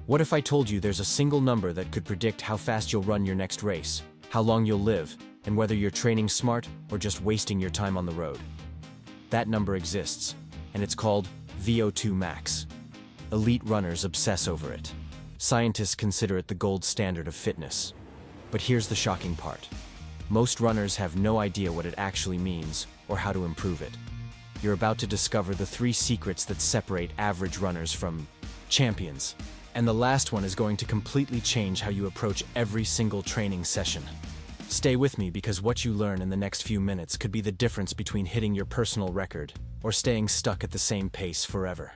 What if I told you there's a single number that could predict how fast you'll run your next race, how long you'll live, and whether you're training smart or just wasting your time on the road? That number exists, and it's called VO2 Max. Elite runners obsess over it. Scientists consider it the gold standard of fitness. But here's the shocking part. Most runners have no idea what it actually means or how to improve it. You're about to discover the 3 secrets that separate average runners from champions. And the last one is going to completely change how you approach every single training session. Stay with me, because what you learn in the next few minutes could be the difference between hitting your personal record or staying stuck at the same pace forever.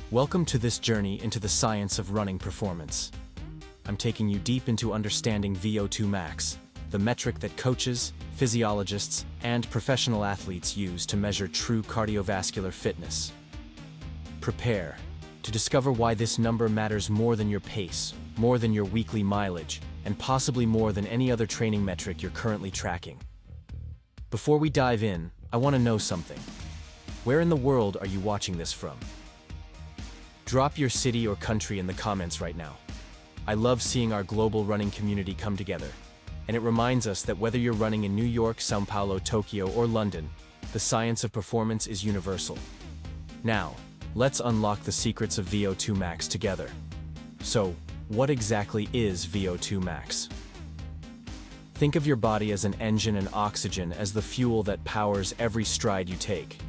Welcome to this journey into the science of running performance. I'm taking you deep into understanding VO2 Max, the metric that coaches, physiologists, and professional athletes use to measure true cardiovascular fitness. Prepare to discover why this number matters more than your pace, more than your weekly mileage, and possibly more than any other training metric you're currently tracking. Before we dive in, I want to know something. Where in the world are you watching this from? Drop your city or country in the comments right now. I love seeing our global running community come together, and it reminds us that whether you're running in New York, São Paulo, Tokyo, or London, the science of performance is universal. Now, let's unlock the secrets of VO2 Max together. So, what exactly is VO2 Max? Think of your body as an engine and oxygen as the fuel that powers every stride you take.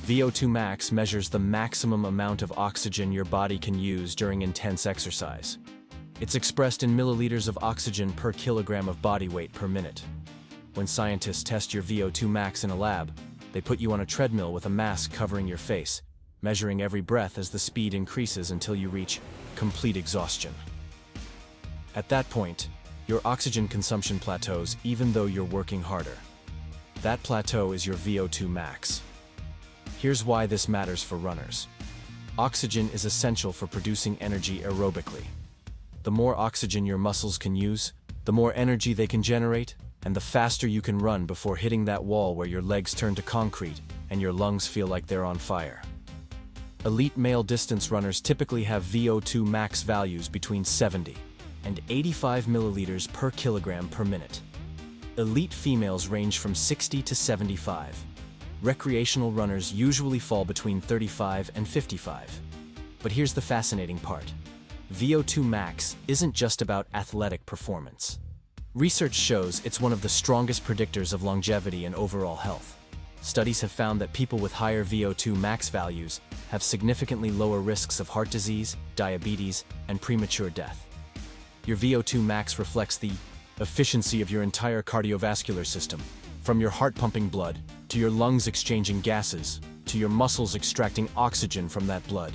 VO2 Max measures the maximum amount of oxygen your body can use during intense exercise. It's expressed in milliliters of oxygen per kilogram of body weight per minute. When scientists test your VO2 Max in a lab, they put you on a treadmill with a mask covering your face, measuring every breath as the speed increases until you reach complete exhaustion. At that point, your oxygen consumption plateaus even though you're working harder. That plateau is your VO2 Max. Here's why this matters for runners. Oxygen is essential for producing energy aerobically. The more oxygen your muscles can use, the more energy they can generate, and the faster you can run before hitting that wall where your legs turn to concrete and your lungs feel like they're on fire. Elite male distance runners typically have VO2 max values between 70 and 85 milliliters per kilogram per minute. Elite females range from 60 to 75. Recreational runners usually fall between 35 and 55. But here's the fascinating part. VO2 max isn't just about athletic performance. Research shows it's one of the strongest predictors of longevity and overall health. Studies have found that people with higher VO2 max values have significantly lower risks of heart disease, diabetes, and premature death. Your VO2 max reflects the efficiency of your entire cardiovascular system, from your heart pumping blood, to your lungs exchanging gases, to your muscles extracting oxygen from that blood.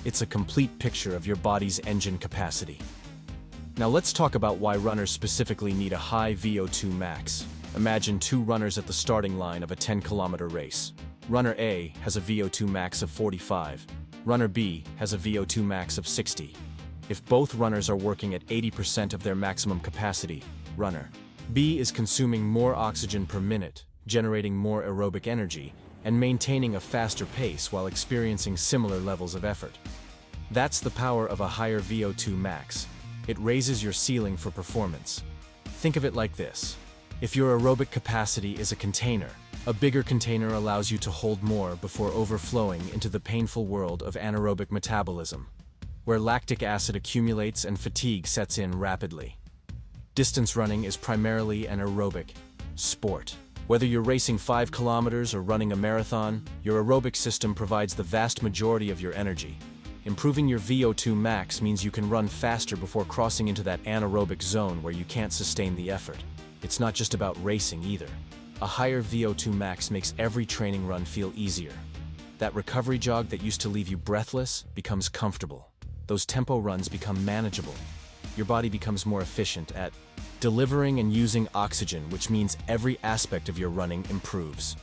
It's a complete picture of your body's engine capacity. Now let's talk about why runners specifically need a high VO2 max. Imagine 2 runners at the starting line of a 10-kilometer race. Runner A has a VO2 max of 45. Runner B has a VO2 max of 60. If both runners are working at 80% of their maximum capacity, runner B is consuming more oxygen per minute, generating more aerobic energy, and maintaining a faster pace while experiencing similar levels of effort. That's the power of a higher VO2 max. It raises your ceiling for performance. Think of it like this. If your aerobic capacity is a container, a bigger container allows you to hold more before overflowing into the painful world of anaerobic metabolism, where lactic acid accumulates and fatigue sets in rapidly. Distance running is primarily an aerobic sport. Whether you're racing 5 kilometers or running a marathon, your aerobic system provides the vast majority of your energy. Improving your VO2 max means you can run faster before crossing into that anaerobic zone where you can't sustain the effort. It's not just about racing either. A higher VO2 max makes every training run feel easier. That recovery jog that used to leave you breathless becomes comfortable. Those tempo runs become manageable. Your body becomes more efficient at delivering and using oxygen, which means every aspect of your running improves.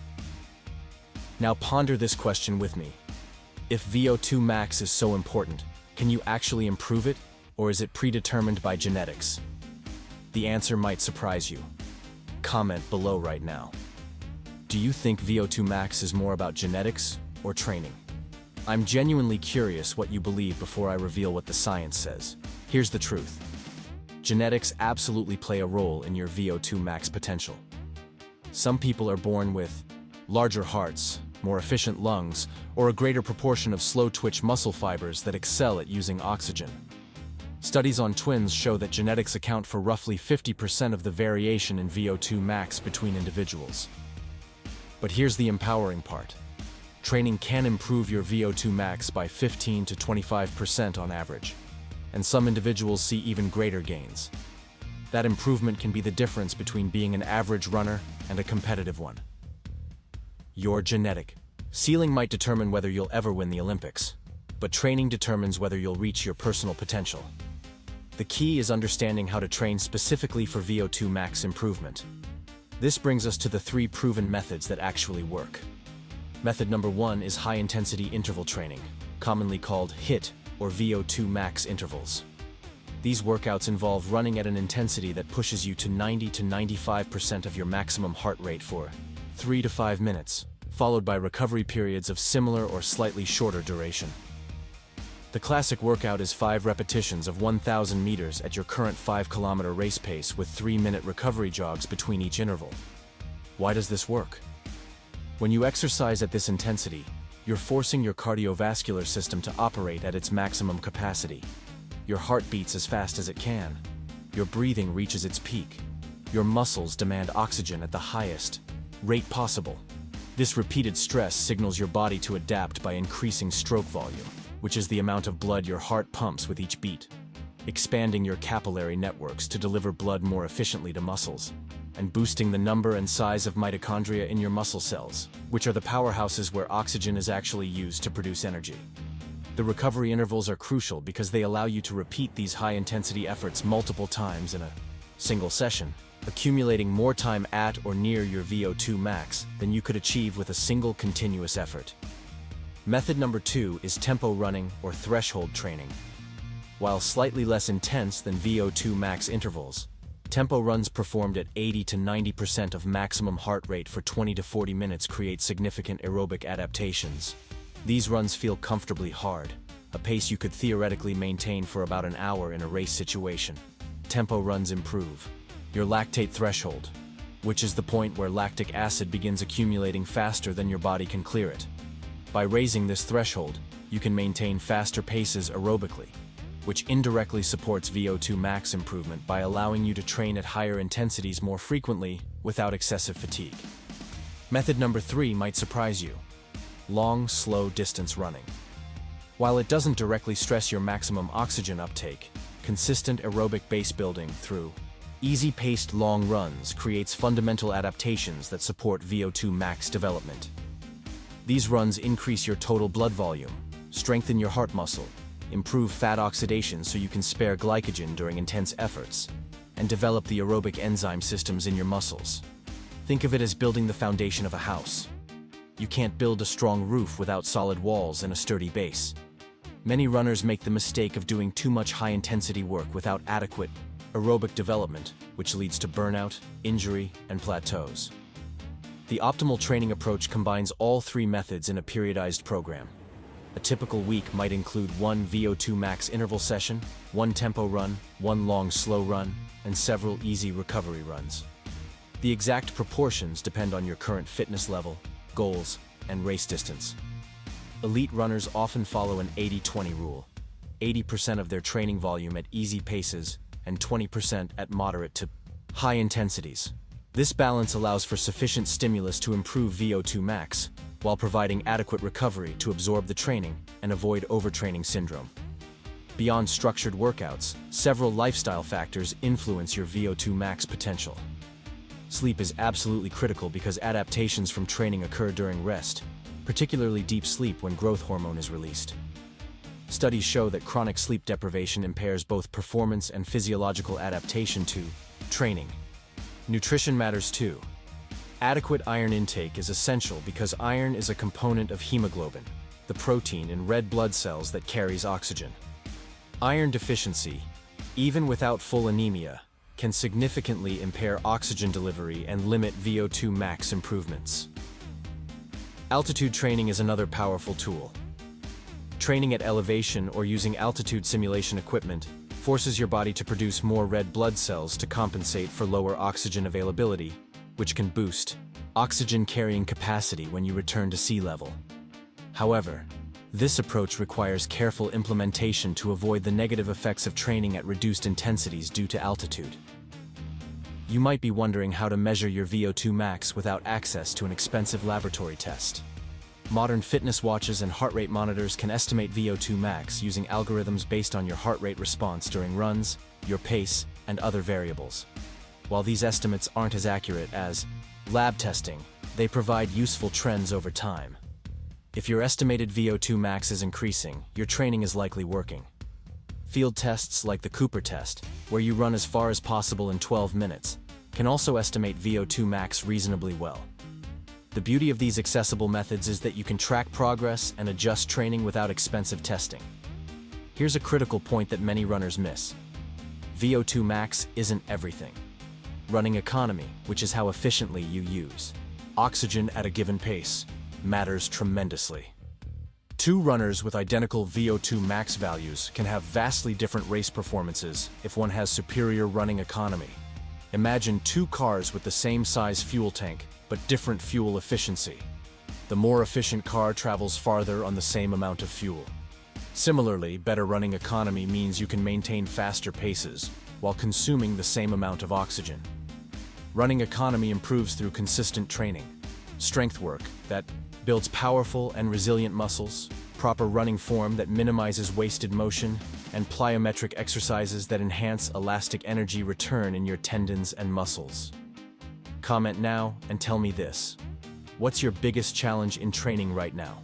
Now ponder this question with me. If VO2 max is so important, can you actually improve it, or is it predetermined by genetics? The answer might surprise you. Comment below right now. Do you think VO2 max is more about genetics or training? I'm genuinely curious what you believe before I reveal what the science says. Here's the truth. Genetics absolutely play a role in your VO2 max potential. Some people are born with larger hearts, more efficient lungs, or a greater proportion of slow-twitch muscle fibers that excel at using oxygen. Studies on twins show that genetics account for roughly 50% of the variation in VO2 max between individuals. But here's the empowering part. Training can improve your VO2 max by 15 to 25% on average, and some individuals see even greater gains. That improvement can be the difference between being an average runner and a competitive one. Your genetic ceiling might determine whether you'll ever win the Olympics, but training determines whether you'll reach your personal potential. The key is understanding how to train specifically for VO2 max improvement. This brings us to the 3 proven methods that actually work. Method number 1 is high-intensity interval training, commonly called HIIT or VO2 max intervals. These workouts involve running at an intensity that pushes you to 90 to 95% of your maximum heart rate for 3 to 5 minutes, followed by recovery periods of similar or slightly shorter duration. The classic workout is 5 repetitions of 1,000 meters at your current 5-kilometer race pace with 3-minute recovery jogs between each interval. Why does this work? When you exercise at this intensity, you're forcing your cardiovascular system to operate at its maximum capacity. Your heart beats as fast as it can. Your breathing reaches its peak. Your muscles demand oxygen at the highest rate possible. This repeated stress signals your body to adapt by increasing stroke volume, which is the amount of blood your heart pumps with each beat, expanding your capillary networks to deliver blood more efficiently to muscles, and boosting the number and size of mitochondria in your muscle cells, which are the powerhouses where oxygen is actually used to produce energy. The recovery intervals are crucial because they allow you to repeat these high-intensity efforts multiple times in a single session, accumulating more time at or near your VO2 max than you could achieve with a single continuous effort. Method number 2 is tempo running or threshold training. While slightly less intense than VO2 max intervals, tempo runs performed at 80 to 90% of maximum heart rate for 20 to 40 minutes create significant aerobic adaptations. These runs feel comfortably hard, a pace you could theoretically maintain for about an hour in a race situation. Tempo runs improve your lactate threshold, which is the point where lactic acid begins accumulating faster than your body can clear it. By raising this threshold, you can maintain faster paces aerobically, which indirectly supports VO2 max improvement by allowing you to train at higher intensities more frequently without excessive fatigue. Method number 3 might surprise you. Long, slow distance running. While it doesn't directly stress your maximum oxygen uptake, consistent aerobic base building through easy-paced long runs creates fundamental adaptations that support VO2 max development. These runs increase your total blood volume, strengthen your heart muscle, improve fat oxidation so you can spare glycogen during intense efforts, and develop the aerobic enzyme systems in your muscles. Think of it as building the foundation of a house. You can't build a strong roof without solid walls and a sturdy base. Many runners make the mistake of doing too much high-intensity work without adequate aerobic development, which leads to burnout, injury, and plateaus. The optimal training approach combines all 3 methods in a periodized program. A typical week might include 1 VO2 max interval session, 1 tempo run, 1 long slow run, and several easy recovery runs. The exact proportions depend on your current fitness level, goals, and race distance. Elite runners often follow an 80-20 rule, 80% of their training volume at easy paces and 20% at moderate to high intensities. This balance allows for sufficient stimulus to improve VO2 max, while providing adequate recovery to absorb the training and avoid overtraining syndrome. Beyond structured workouts, several lifestyle factors influence your VO2 max potential. Sleep is absolutely critical because adaptations from training occur during rest, particularly deep sleep when growth hormone is released. Studies show that chronic sleep deprivation impairs both performance and physiological adaptation to training. Nutrition matters too. Adequate iron intake is essential because iron is a component of hemoglobin, the protein in red blood cells that carries oxygen. Iron deficiency, even without full anemia, can significantly impair oxygen delivery and limit VO2 max improvements. Altitude training is another powerful tool. Training at elevation or using altitude simulation equipment forces your body to produce more red blood cells to compensate for lower oxygen availability, which can boost oxygen carrying capacity when you return to sea level. However, this approach requires careful implementation to avoid the negative effects of training at reduced intensities due to altitude. You might be wondering how to measure your VO2 max without access to an expensive laboratory test. Modern fitness watches and heart rate monitors can estimate VO2 max using algorithms based on your heart rate response during runs, your pace, and other variables. While these estimates aren't as accurate as lab testing, they provide useful trends over time. If your estimated VO2 max is increasing, your training is likely working. Field tests like the Cooper test, where you run as far as possible in 12 minutes, can also estimate VO2 max reasonably well. The beauty of these accessible methods is that you can track progress and adjust training without expensive testing. Here's a critical point that many runners miss. VO2 max isn't everything. Running economy, which is how efficiently you use oxygen at a given pace, matters tremendously. Two runners with identical VO2 max values can have vastly different race performances if one has superior running economy. Imagine two cars with the same size fuel tank, but different fuel efficiency. The more efficient car travels farther on the same amount of fuel. Similarly, better running economy means you can maintain faster paces while consuming the same amount of oxygen. Running economy improves through consistent training, strength work that builds powerful and resilient muscles, proper running form that minimizes wasted motion, and plyometric exercises that enhance elastic energy return in your tendons and muscles. Comment now and tell me this. What's your biggest challenge in training right now?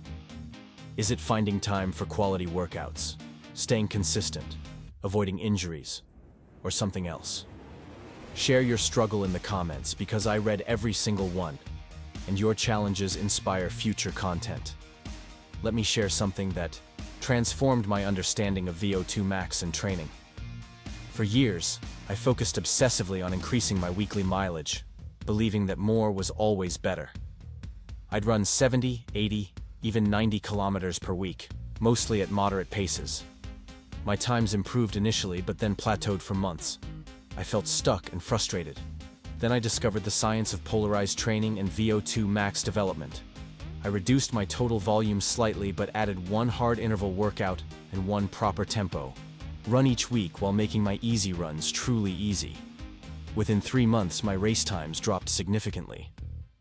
Is it finding time for quality workouts, staying consistent, avoiding injuries, or something else? Share your struggle in the comments because I read every single one, and your challenges inspire future content. Let me share something that transformed my understanding of VO2 max and training. For years, I focused obsessively on increasing my weekly mileage, believing that more was always better. I'd run 70, 80, even 90 kilometers per week, mostly at moderate paces. My times improved initially, but then plateaued for months. I felt stuck and frustrated. Then I discovered the science of polarized training and VO2 max development. I reduced my total volume slightly but added one hard interval workout and one proper tempo. Run each week while making my easy runs truly easy. Within 3 months, my race times dropped significantly.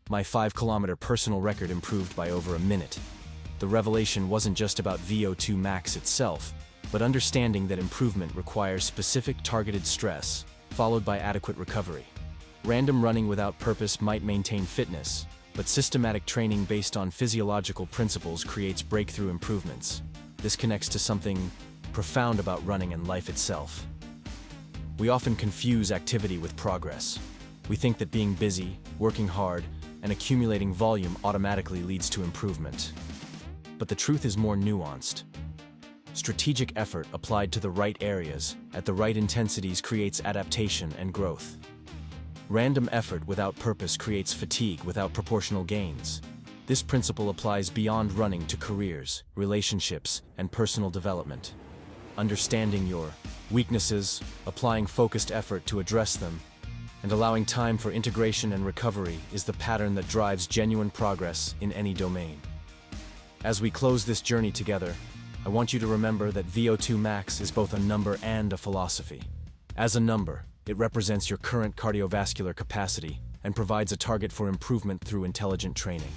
My 5-kilometer personal record improved by over a minute. The revelation wasn't just about VO2 max itself, but understanding that improvement requires specific targeted stress, followed by adequate recovery. Random running without purpose might maintain fitness, but systematic training based on physiological principles creates breakthrough improvements. This connects to something profound about running and life itself. We often confuse activity with progress. We think that being busy, working hard, and accumulating volume automatically leads to improvement. But the truth is more nuanced. Strategic effort applied to the right areas, at the right intensities creates adaptation and growth. Random effort without purpose creates fatigue without proportional gains. This principle applies beyond running to careers, relationships, and personal development. Understanding your weaknesses, applying focused effort to address them, and allowing time for integration and recovery is the pattern that drives genuine progress in any domain. As we close this journey together, I want you to remember that VO2 max is both a number and a philosophy. As a number, it represents your current cardiovascular capacity and provides a target for improvement through intelligent training.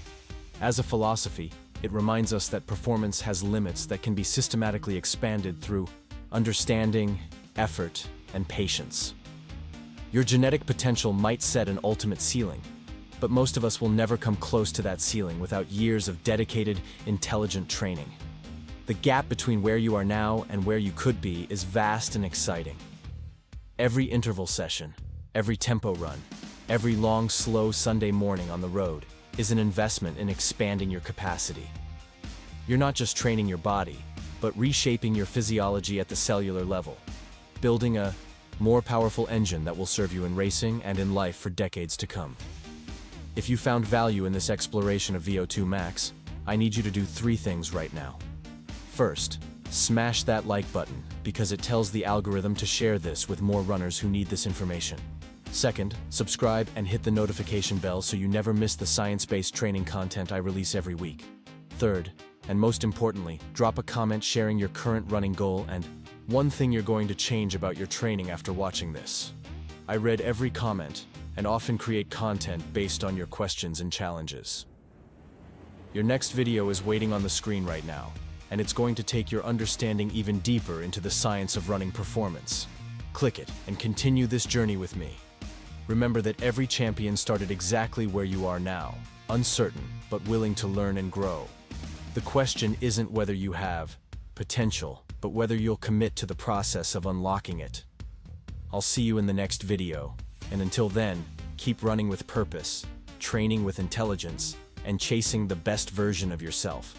As a philosophy, it reminds us that performance has limits that can be systematically expanded through understanding, effort, and patience. Your genetic potential might set an ultimate ceiling, but most of us will never come close to that ceiling without years of dedicated, intelligent training. The gap between where you are now and where you could be is vast and exciting. Every interval session, every tempo run, every long, slow Sunday morning on the road is an investment in expanding your capacity. You're not just training your body, but reshaping your physiology at the cellular level, building a more powerful engine that will serve you in racing and in life for decades to come. If you found value in this exploration of VO2 max, I need you to do 3 things right now. First, smash that like button because it tells the algorithm to share this with more runners who need this information. Second, subscribe and hit the notification bell so you never miss the science-based training content I release every week. Third, and most importantly, drop a comment sharing your current running goal and one thing you're going to change about your training after watching this. I read every comment and often create content based on your questions and challenges. Your next video is waiting on the screen right now, and it's going to take your understanding even deeper into the science of running performance. Click it and continue this journey with me. Remember that every champion started exactly where you are now, uncertain but willing to learn and grow. The question isn't whether you have potential, but whether you'll commit to the process of unlocking it. I'll see you in the next video, and until then, keep running with purpose, training with intelligence, and chasing the best version of yourself.